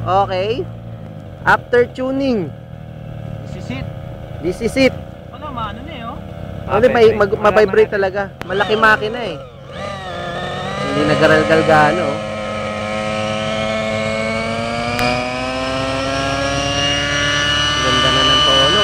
Okay. After tuning. This is it. Ano, maano na eh, oh. Ano, ma-vibrate talaga. Malaki makina eh. Hindi nagaral-gal gaano. Ganda na ng tono.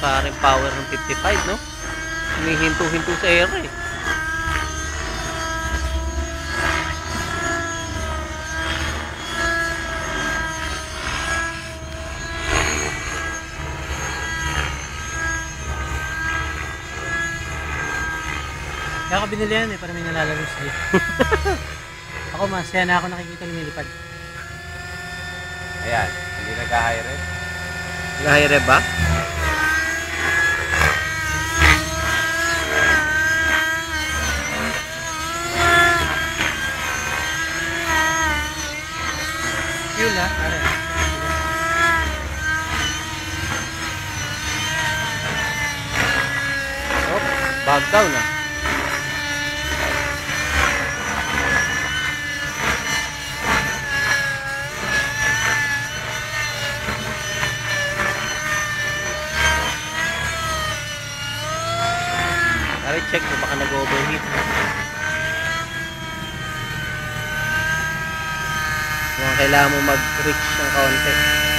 Parang power ng 55, no? Hinihinto-hinto sa air eh. Kaya ako binili yan eh, para may nalalaro siya. Ako masaya na ako nakikita lumilipad. Ayan, hindi nag-high rev. Nag-high rev ba? Fuel ha? Oh, bag down ah. Check mo baka nag-overheat. Kailangan mo mag-reach ng kaunti.